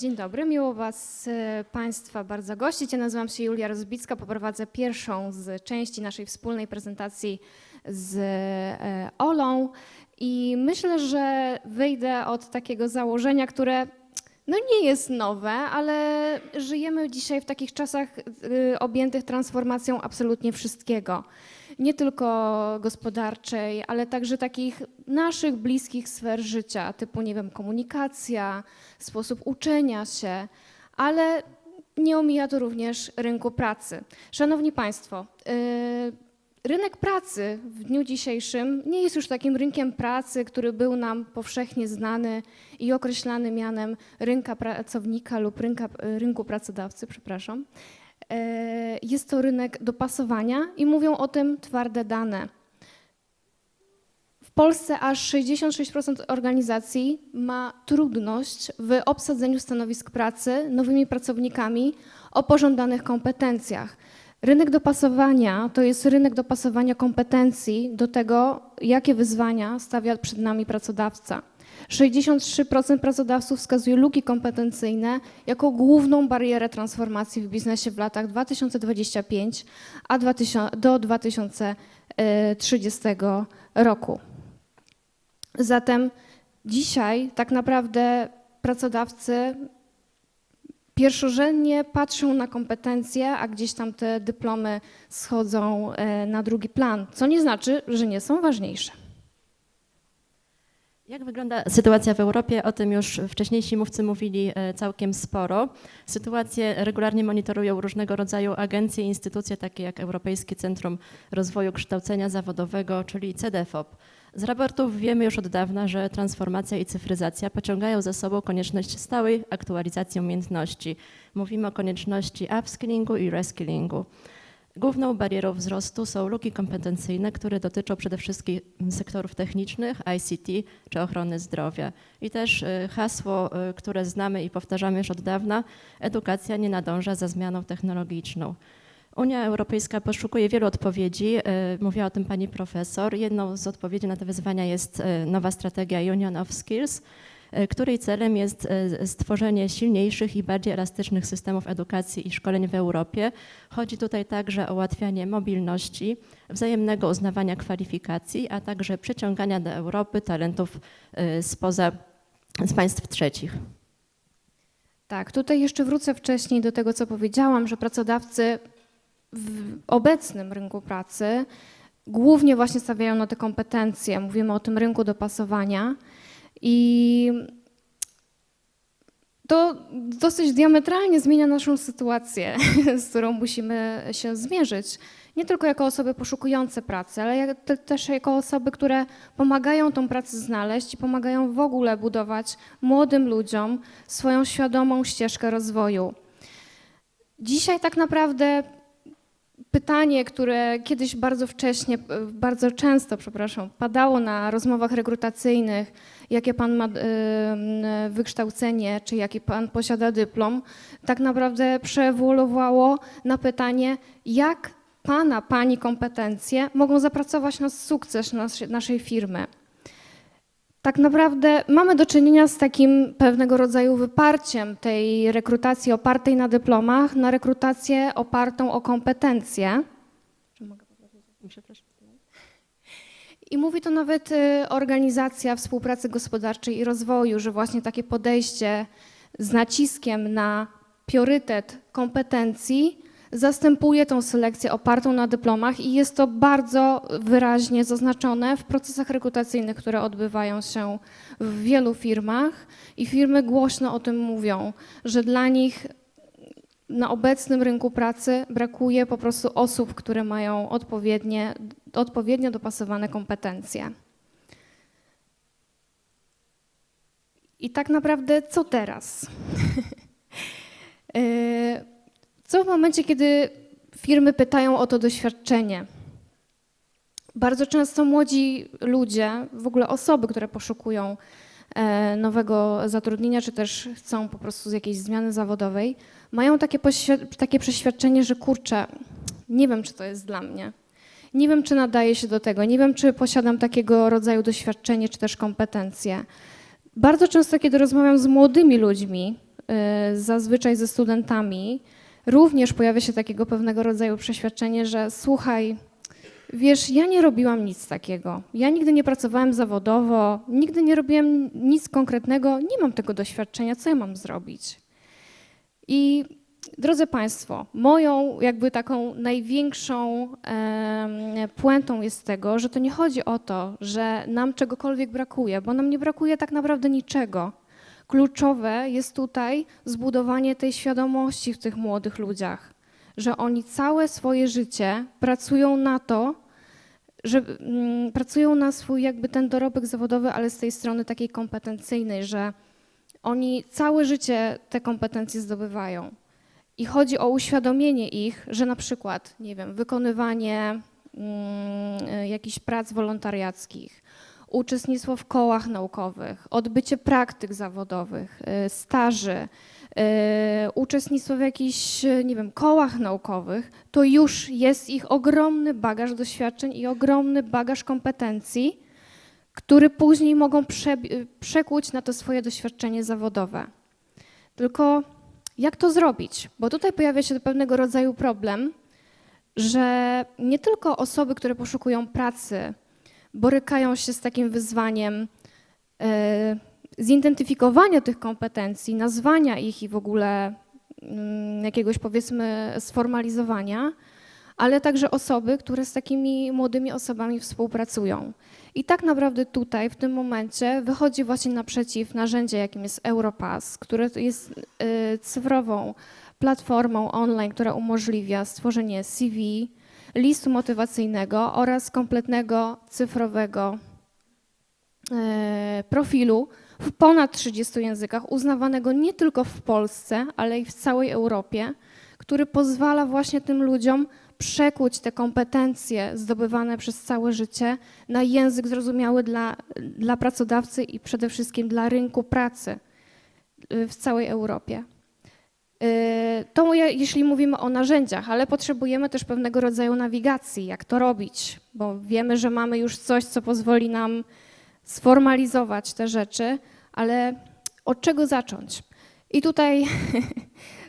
Dzień dobry, miło Was Państwa bardzo gościć. Ja nazywam się Julia Rozbicka, poprowadzę pierwszą z części naszej wspólnej prezentacji z Olą i myślę, że wyjdę od takiego założenia, które nie jest nowe, ale żyjemy dzisiaj w takich czasach objętych transformacją absolutnie wszystkiego. Nie tylko gospodarczej, ale także takich naszych bliskich sfer życia, typu, nie wiem, komunikacja, sposób uczenia się, ale nie omija to również rynku pracy. Szanowni Państwo, rynek pracy w dniu dzisiejszym nie jest już takim rynkiem pracy, który był nam powszechnie znany i określany mianem rynka pracownika lub rynku pracodawcy, przepraszam. Jest to rynek dopasowania i mówią o tym twarde dane. W Polsce aż 66% organizacji ma trudność w obsadzeniu stanowisk pracy nowymi pracownikami o pożądanych kompetencjach. Rynek dopasowania to jest rynek dopasowania kompetencji do tego, jakie wyzwania stawia przed nami pracodawca. 63% pracodawców wskazuje luki kompetencyjne jako główną barierę transformacji w biznesie w latach 2025 do 2030 roku. Zatem dzisiaj tak naprawdę pracodawcy pierwszorzędnie patrzą na kompetencje, a gdzieś tam te dyplomy schodzą na drugi plan, co nie znaczy, że nie są ważniejsze. Jak wygląda sytuacja w Europie? O tym już wcześniejsi mówcy mówili całkiem sporo. Sytuację regularnie monitorują różnego rodzaju agencje i instytucje, takie jak Europejskie Centrum Rozwoju Kształcenia Zawodowego, czyli CEDEFOP. Z raportów wiemy już od dawna, że transformacja i cyfryzacja pociągają za sobą konieczność stałej aktualizacji umiejętności. Mówimy o konieczności upskillingu i reskillingu. Główną barierą wzrostu są luki kompetencyjne, które dotyczą przede wszystkim sektorów technicznych, ICT czy ochrony zdrowia. I też hasło, które znamy i powtarzamy już od dawna, edukacja nie nadąża za zmianą technologiczną. Unia Europejska poszukuje wielu odpowiedzi, mówiła o tym pani profesor. Jedną z odpowiedzi na te wyzwania jest nowa strategia Union of Skills, której celem jest stworzenie silniejszych i bardziej elastycznych systemów edukacji i szkoleń w Europie. Chodzi tutaj także o ułatwianie mobilności, wzajemnego uznawania kwalifikacji, a także przyciągania do Europy talentów z państw trzecich. Tak, tutaj jeszcze wrócę wcześniej do tego, co powiedziałam, że pracodawcy w obecnym rynku pracy głównie właśnie stawiają na te kompetencje. Mówimy o tym rynku dopasowania. I to dosyć diametralnie zmienia naszą sytuację, z którą musimy się zmierzyć. Nie tylko jako osoby poszukujące pracy, ale też jako osoby, które pomagają tą pracę znaleźć i pomagają w ogóle budować młodym ludziom swoją świadomą ścieżkę rozwoju. Dzisiaj tak naprawdę pytanie, które kiedyś bardzo często padało na rozmowach rekrutacyjnych, jakie pan ma wykształcenie, czy jaki pan posiada dyplom, tak naprawdę przeewoluowało na pytanie, jak pani kompetencje mogą zapracować na sukces naszej firmy. Tak naprawdę mamy do czynienia z takim pewnego rodzaju wyparciem tej rekrutacji opartej na dyplomach na rekrutację opartą o kompetencje. Czy mogę poprosić? I mówi to nawet Organizacja Współpracy Gospodarczej i Rozwoju, że właśnie takie podejście z naciskiem na priorytet kompetencji zastępuje tą selekcję opartą na dyplomach i jest to bardzo wyraźnie zaznaczone w procesach rekrutacyjnych, które odbywają się w wielu firmach i firmy głośno o tym mówią, że dla nich na obecnym rynku pracy brakuje po prostu osób, które mają odpowiednio dopasowane kompetencje. I tak naprawdę co teraz? Co w momencie, kiedy firmy pytają o to doświadczenie? Bardzo często młodzi ludzie, w ogóle osoby, które poszukują nowego zatrudnienia, czy też chcą po prostu z jakiejś zmiany zawodowej, mają takie przeświadczenie, że kurczę, nie wiem, czy to jest dla mnie. Nie wiem, czy nadaję się do tego, nie wiem, czy posiadam takiego rodzaju doświadczenie, czy też kompetencje. Bardzo często, kiedy rozmawiam z młodymi ludźmi, zazwyczaj ze studentami, również pojawia się takiego pewnego rodzaju przeświadczenie, że słuchaj, wiesz, ja nie robiłam nic takiego. Ja nigdy nie pracowałem zawodowo, nigdy nie robiłem nic konkretnego, nie mam tego doświadczenia, co ja mam zrobić? I drodzy Państwo, moją jakby taką największą puentą jest tego, że to nie chodzi o to, że nam czegokolwiek brakuje, bo nam nie brakuje tak naprawdę niczego. Kluczowe jest tutaj zbudowanie tej świadomości w tych młodych ludziach, że oni całe swoje życie pracują na to, że pracują na swój jakby ten dorobek zawodowy, ale z tej strony takiej kompetencyjnej, że oni całe życie te kompetencje zdobywają. I chodzi o uświadomienie ich, że na przykład, nie wiem, wykonywanie jakichś prac wolontariackich, uczestnictwo w kołach naukowych, odbycie praktyk zawodowych, staży, uczestnictwo w jakichś, nie wiem, kołach naukowych, to już jest ich ogromny bagaż doświadczeń i ogromny bagaż kompetencji, który później mogą przekuć na to swoje doświadczenie zawodowe. Tylko jak to zrobić? Bo tutaj pojawia się pewnego rodzaju problem, że nie tylko osoby, które poszukują pracy, borykają się z takim wyzwaniem zidentyfikowania tych kompetencji, nazwania ich i w ogóle jakiegoś, powiedzmy, sformalizowania, ale także osoby, które z takimi młodymi osobami współpracują. I tak naprawdę tutaj w tym momencie wychodzi właśnie naprzeciw narzędzie, jakim jest Europass, które jest cyfrową platformą online, która umożliwia stworzenie CV, listu motywacyjnego oraz kompletnego cyfrowego profilu w ponad 30 językach, uznawanego nie tylko w Polsce, ale i w całej Europie, który pozwala właśnie tym ludziom przekuć te kompetencje zdobywane przez całe życie na język zrozumiały dla pracodawcy i przede wszystkim dla rynku pracy w całej Europie. To jeśli mówimy o narzędziach, ale potrzebujemy też pewnego rodzaju nawigacji, jak to robić, bo wiemy, że mamy już coś, co pozwoli nam sformalizować te rzeczy, ale od czego zacząć? I tutaj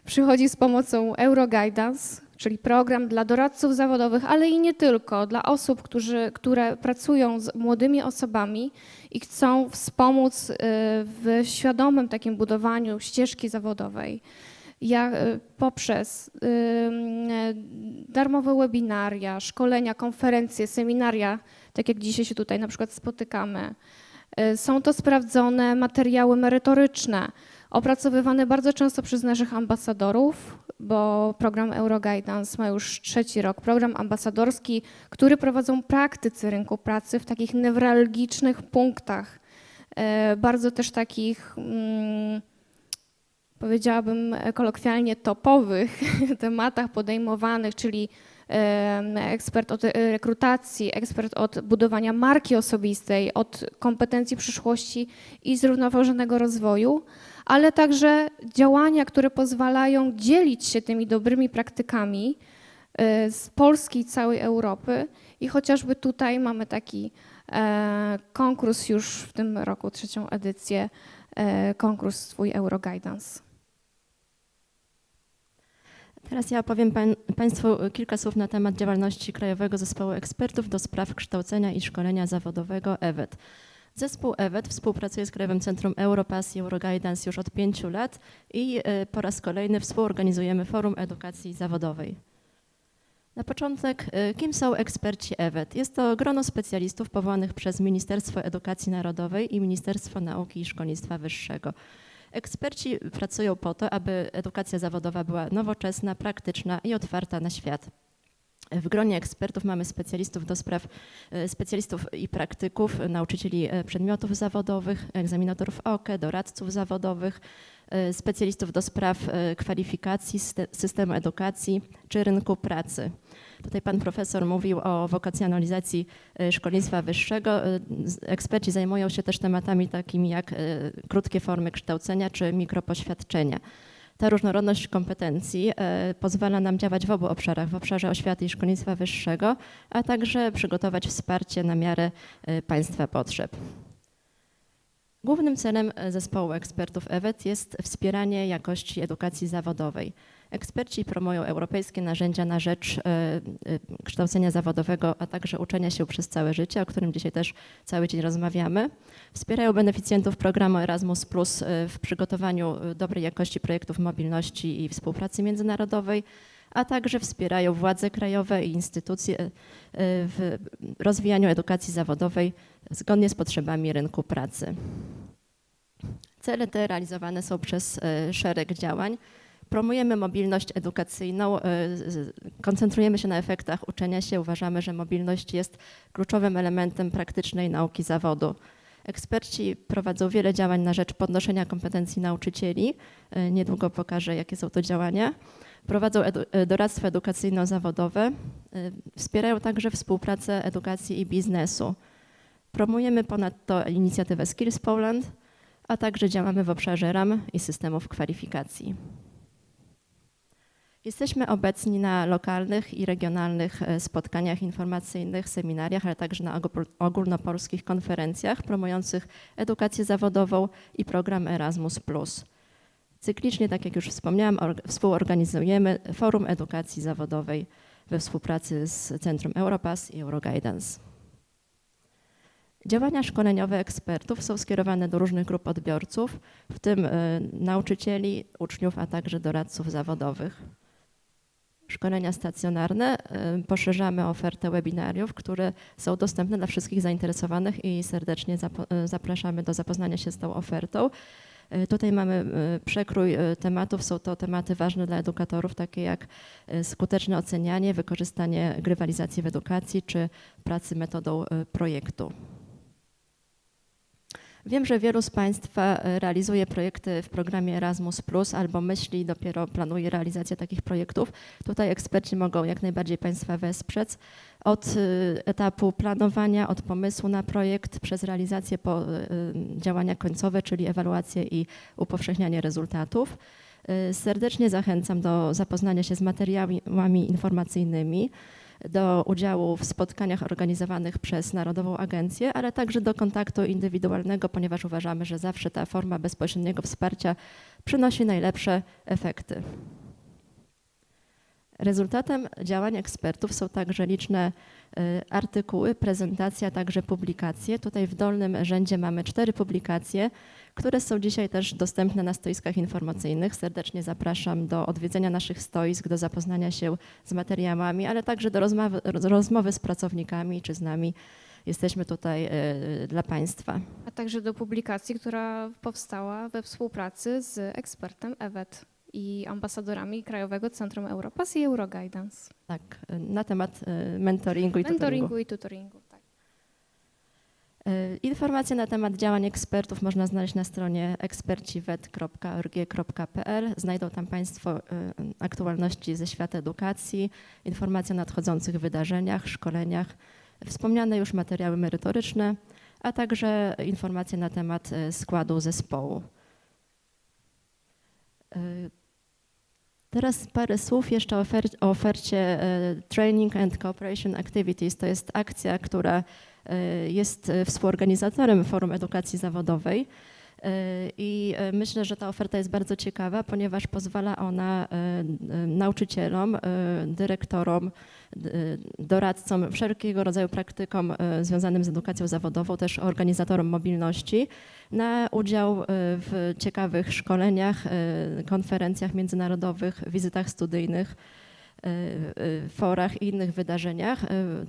przychodzi z pomocą Euroguidance, czyli program dla doradców zawodowych, ale i nie tylko, dla osób, które pracują z młodymi osobami i chcą wspomóc w świadomym takim budowaniu ścieżki zawodowej. Poprzez darmowe webinaria, szkolenia, konferencje, seminaria, tak jak dzisiaj się tutaj na przykład spotykamy. Są to sprawdzone materiały merytoryczne, opracowywane bardzo często przez naszych ambasadorów, bo program Euroguidance ma już 3. rok. Program ambasadorski, który prowadzą praktycy rynku pracy w takich newralgicznych punktach, bardzo też takich, powiedziałabym kolokwialnie, topowych tematach podejmowanych, czyli ekspert od rekrutacji, ekspert od budowania marki osobistej, od kompetencji przyszłości i zrównoważonego rozwoju, ale także działania, które pozwalają dzielić się tymi dobrymi praktykami z Polski i całej Europy. I chociażby tutaj mamy taki konkurs już w tym roku, 3. edycję, konkurs swój Euroguidance. Teraz ja opowiem Państwu kilka słów na temat działalności Krajowego Zespołu Ekspertów do Spraw Kształcenia i Szkolenia Zawodowego EWET. Zespół EWET współpracuje z Krajowym Centrum Europass i Euroguidance już od 5 lat i po raz kolejny współorganizujemy Forum Edukacji Zawodowej. Na początek, kim są eksperci EWET? Jest to grono specjalistów powołanych przez Ministerstwo Edukacji Narodowej i Ministerstwo Nauki i Szkolnictwa Wyższego. Eksperci pracują po to, aby edukacja zawodowa była nowoczesna, praktyczna i otwarta na świat. W gronie ekspertów mamy specjalistów i praktyków, nauczycieli przedmiotów zawodowych, egzaminatorów OKE, doradców zawodowych, specjalistów do spraw kwalifikacji, systemu edukacji czy rynku pracy. Tutaj pan profesor mówił o wokacjonalizacji szkolnictwa wyższego. Eksperci zajmują się też tematami takimi jak krótkie formy kształcenia czy mikropoświadczenia. Ta różnorodność kompetencji pozwala nam działać w obu obszarach, w obszarze oświaty i szkolnictwa wyższego, a także przygotować wsparcie na miarę państwa potrzeb. Głównym celem zespołu ekspertów EWET jest wspieranie jakości edukacji zawodowej. Eksperci promują europejskie narzędzia na rzecz kształcenia zawodowego, a także uczenia się przez całe życie, o którym dzisiaj też cały dzień rozmawiamy. Wspierają beneficjentów programu Erasmus+ w przygotowaniu dobrej jakości projektów mobilności i współpracy międzynarodowej, a także wspierają władze krajowe i instytucje w rozwijaniu edukacji zawodowej zgodnie z potrzebami rynku pracy. Cele te realizowane są przez szereg działań. Promujemy mobilność edukacyjną, koncentrujemy się na efektach uczenia się. Uważamy, że mobilność jest kluczowym elementem praktycznej nauki zawodu. Eksperci prowadzą wiele działań na rzecz podnoszenia kompetencji nauczycieli. Niedługo pokażę, jakie są to działania. Prowadzą doradztwo edukacyjno-zawodowe. Wspierają także współpracę edukacji i biznesu. Promujemy ponadto inicjatywę Skills Poland, a także działamy w obszarze RAM i systemów kwalifikacji. Jesteśmy obecni na lokalnych i regionalnych spotkaniach informacyjnych, seminariach, ale także na ogólnopolskich konferencjach promujących edukację zawodową i program Erasmus+. Cyklicznie, tak jak już wspomniałam, współorganizujemy Forum Edukacji Zawodowej we współpracy z Centrum Europass i Euroguidance. Działania szkoleniowe ekspertów są skierowane do różnych grup odbiorców, w tym nauczycieli, uczniów, a także doradców zawodowych. Szkolenia stacjonarne. Poszerzamy ofertę webinariów, które są dostępne dla wszystkich zainteresowanych i serdecznie zapraszamy do zapoznania się z tą ofertą. Tutaj mamy przekrój tematów. Są to tematy ważne dla edukatorów, takie jak skuteczne ocenianie, wykorzystanie grywalizacji w edukacji czy pracy metodą projektu. Wiem, że wielu z Państwa realizuje projekty w programie Erasmus+, albo myśli, dopiero planuje realizację takich projektów. Tutaj eksperci mogą jak najbardziej Państwa wesprzeć od etapu planowania, od pomysłu na projekt, przez realizację po działania końcowe, czyli ewaluację i upowszechnianie rezultatów. Serdecznie zachęcam do zapoznania się z materiałami informacyjnymi, do udziału w spotkaniach organizowanych przez Narodową Agencję, ale także do kontaktu indywidualnego, ponieważ uważamy, że zawsze ta forma bezpośredniego wsparcia przynosi najlepsze efekty. Rezultatem działań ekspertów są także liczne artykuły, prezentacje, a także publikacje. Tutaj w dolnym rzędzie mamy 4 publikacje, które są dzisiaj też dostępne na stoiskach informacyjnych. Serdecznie zapraszam do odwiedzenia naszych stoisk, do zapoznania się z materiałami, ale także do rozmowy z pracownikami czy z nami. Jesteśmy tutaj dla Państwa. A także do publikacji, która powstała we współpracy z ekspertem EWET i ambasadorami Krajowego Centrum Europass i Euroguidance. Tak, na temat mentoringu i tutoringu. Mentoringu i tutoringu, tak. Informacje na temat działań ekspertów można znaleźć na stronie eksperciwet.org.pl. Znajdą tam Państwo aktualności ze świata edukacji, informacje o nadchodzących wydarzeniach, szkoleniach, wspomniane już materiały merytoryczne, a także informacje na temat składu zespołu. Teraz parę słów jeszcze o ofercie Training and Cooperation Activities. To jest akcja, która jest współorganizatorem Forum Edukacji Zawodowej i myślę, że ta oferta jest bardzo ciekawa, ponieważ pozwala ona nauczycielom, dyrektorom, doradcom, wszelkiego rodzaju praktykom związanym z edukacją zawodową, też organizatorom mobilności na udział w ciekawych szkoleniach, konferencjach międzynarodowych, wizytach studyjnych, forach i innych wydarzeniach.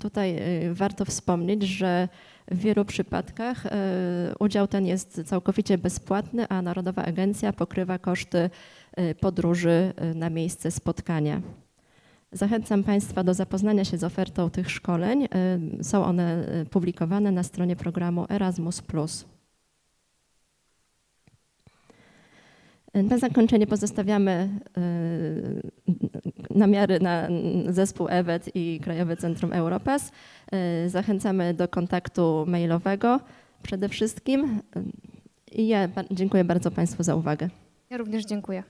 Tutaj warto wspomnieć, że w wielu przypadkach udział ten jest całkowicie bezpłatny, a Narodowa Agencja pokrywa koszty podróży na miejsce spotkania. Zachęcam Państwa do zapoznania się z ofertą tych szkoleń. Są one publikowane na stronie programu Erasmus+. Na zakończenie pozostawiamy namiary na zespół EWET i Krajowe Centrum Europass. Zachęcamy do kontaktu mailowego przede wszystkim. I ja dziękuję bardzo Państwu za uwagę. Ja również dziękuję.